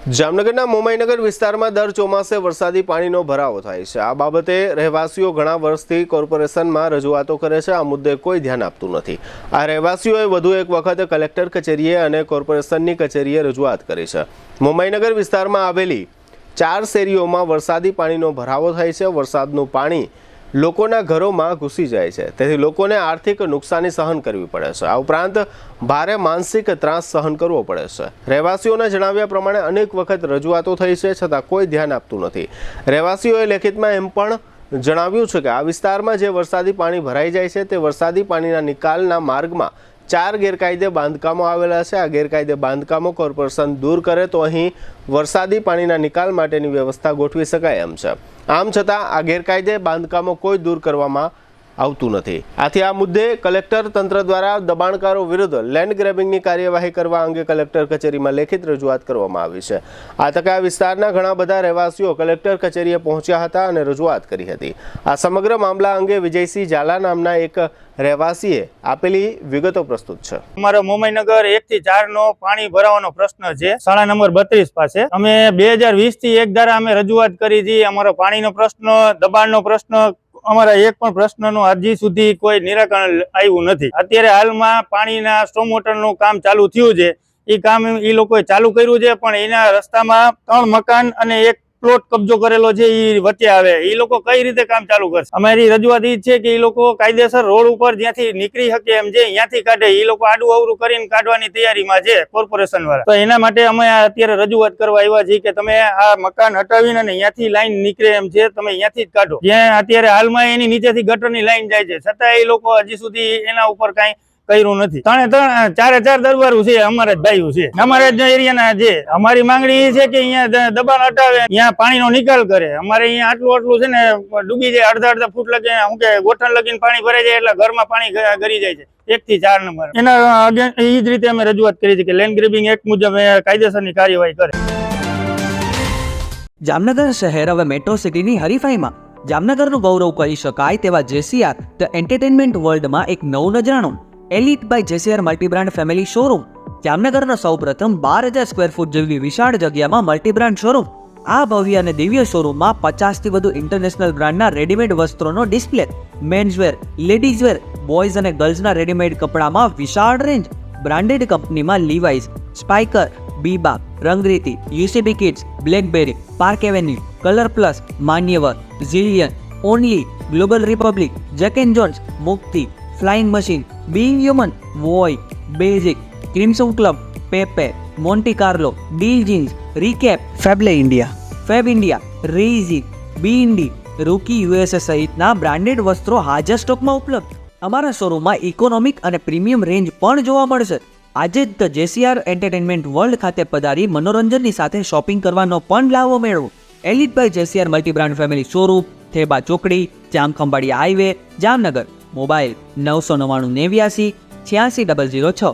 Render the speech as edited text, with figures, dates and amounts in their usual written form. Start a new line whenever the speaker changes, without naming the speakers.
જામનગરના મોમાઈનગર વિસ્તારમાં દર ચોમાસે વરસાદી પાણીનો ભરાવો થાય છે। આ બાબતે રહેવાસીઓ ઘણા વર્ષથી કોર્પોરેશનમાં રજૂઆતો કરે છે। આ મુદ્દે કોઈ ધ્યાન આપતું નથી। આ રહેવાસીઓએ વધુ એક વખત કલેક્ટર કચેરીએ અને કોર્પોરેશનની કચેરીએ રજૂઆત કરી છે। મોમાઈનગર વિસ્તારમાં આવેલી 4 શેરીઓમાં વરસાદી પાણીનો ભરાવો થાય છે। વરસાદનું પાણી લોકોના ઘરોમાં ઘૂસી જાય છે, તેથી લોકોને આર્થિક નુકસાની સહન કરવી પડે છે। આ ઉપરાંત ભારે માનસિક ત્રાસ સહન કરવો પડે છે। રહેવાસીઓના જણાવ્યા પ્રમાણે અનેક વખત રજૂઆતો થઈ છે, છતાં કોઈ ધ્યાન આપતું નથી। રહેવાસીઓએ લેખિતમાં એમ પણ જણાવ્યું છે કે આ વિસ્તારમાં જે વરસાદી પાણી ભરાઈ જાય છે તે વરસાદી પાણીના નિકાલના માર્ગમાં 4 ગેરકાયદે બાંધકામો આવેલા છે। આ ગેરકાયદે બાંધકામો કોર્પોરેશન દૂર કરે તો અહીં વરસાદી પાણીના નિકાલ માટેની વ્યવસ્થા ગોઠવી શકાય એમ છે। આમ છતાં આ ગેરકાયદે બાંધકામો કોઈ દૂર કરવામાં આવતું નથી। આથી આ મુદ્દે કલેક્ટર તંત્ર દ્વારા દબાણકારો વિરુદ્ધ લેન્ડ ગ્રેબિંગની કાર્યવાહી કરવા અંગે કલેક્ટર કચેરીમાં લેખિત રજૂઆત કરવામાં આવી છે। આ તકે આ વિસ્તારના ઘણા બધા રહેવાસીઓ કલેક્ટર કચેરીએ પહોંચ્યા હતા અને રજૂઆત કરી હતી। આ સમગ્ર મામલા અંગે વિજયસિંહ ઝાલા નામના એક રહેવાસીએ આપેલી વિગતો પ્રસ્તુત છે।
અમારો મોમાઈનગર 1 થી 4 નો પાણી ભરાવાનો પ્રશ્ન છે, શાળા નંબર 32 પાસે। અમે 2020 થી એક ધારા અમે રજૂઆત કરી હતી। અમારો પાણીનો પ્રશ્ન, દબાણનો પ્રશ્ન, અમારા એક પણ પ્રશ્નનું હજી સુધી કોઈ નિરાકરણ આવ્યું નથી। અત્યારે હાલમાં પાણીના સ્ટોમ વોટરનું કામ ચાલુ થયું છે। એ કામ એ લોકોએ ચાલુ કર્યું છે, પણ એના રસ્તામાં 3 મકાન અને એક પ્લોટ કબજો કરેલો છે, એ વચ્ચે આવે। એ લોકો કઈ રીતે કામ ચાલુ કરશે? અમારી રજૂઆત એ છે કે એ લોકો કાયદેસર રોડ ઉપર જ્યાંથી નીકળી શકે એમ છે ત્યાંથી કાઢે। એ લોકો આડું અવરું કરીને કાઢવાની તૈયારીમાં છે કોર્પોરેશન વાળા। તો એના માટે અમે અત્યારે રજૂઆત કરવા આવ્યા છીએ કે તમે આ મકાન હટાવીને ત્યાંથી લાઈન નીકળે એમ છે, તમે ત્યાંથી જ કાઢો। જ્યાં અત્યારે હાલમાં એની નીચેથી ગટરની લાઈન જાય છે, છતાં એ લોકો હજી સુધી એના ઉપર કઈ કર્યું નથી। 4 દરબારું છે, અમારા જ ભાઈઓ છે, અમારા જ એરિયાના છે। અમારી માંગણી એ છે કે અહીંયા દબાણ હટાવે, અહીંયા પાણીનો નિકાલ કરે। અમારે અહીંયા આટલું છે ને ડૂબી જાય, અડધા ફૂટ લગી શું કે ગોઠણ લગીને પાણી ભરાઈ જાય, એટલે ઘરમાં પાણી ગરી જાય છે 1 થી 4 નંબર। એના એ જ રીતે અમે રજૂઆત કરી છે કે લેન્ડ ગ્રેબિંગ એક્ટ મુજબ કાયદેસરની કાર્યવાહી કરે।
જામનગર શહેર હવે મેટ્રો સિટીની હરીફાઈમાં જામનગરનું ગૌરવ કરી શકાય તેવા જેસીઆર ધ એન્ટરટેનમેન્ટ વર્લ્ડમાં એક નવું નજરાણું elite by જેસીઆર multi brand family showroom. જામનગરનો સૌપ્રથમ 12,000 સ્ક્વેર ફૂટ જેવી વિશાળ જગ્યામાં મલ્ટીબ્રાન્ડ શોરૂમ। આ ભવ્ય અને દિવ્ય શોરૂમમાં 50 થી વધુ ઇન્ટરનેશનલ બ્રાન્ડના રેડીમેડ વસ્ત્રોનો ડિસ્પ્લે, મેન્સવેર, લેડીઝવેર, બોયઝ અને ગર્લ્સના રેડીમેડ કપડામાં વિશાળ રેન્જ, બ્રાન્ડેડ કંપનીમાં Levi's, Spykar, Biba, Rangriti, UCB kids, Blackberry, Park Avenue, Colour Plus, Manyavar, ઝિલિયન, Only, Global Republic, Jack and Jones, Mukti, Flying Machine, Being Human, વોય, basic, Crimson Club, Pepe, Monte Carlo, Deal Jeans, રીકેપ, ફેબલે ઇન્ડિયા, ફેબ ઇન્ડિયા, રેઝી, બીઇન્ડી, રૂકી યુએસએ સહિતના branded વસ્ત્રો હાજર સ્ટોકમાં ઉપલબ્ધ। અમારા શોરૂમમાં ઇકોનોમિક અને પ્રીમિયમ રેન્જ પણ જોવા મળશે। આજે જ ધ જેસીઆર એન્ટરટેનમેન્ટ વર્લ્ડ ખાતે પધારી મનોરંજનની સાથે શોપિંગ કરવાનો પણ લાવો મેળવો। Elite by જેસીઆર multi brand family showroom, Theba ચોકડી, જામખંભાળિયા હાઈવે, જામનગર। મોબાઈલ 999 89 86 006।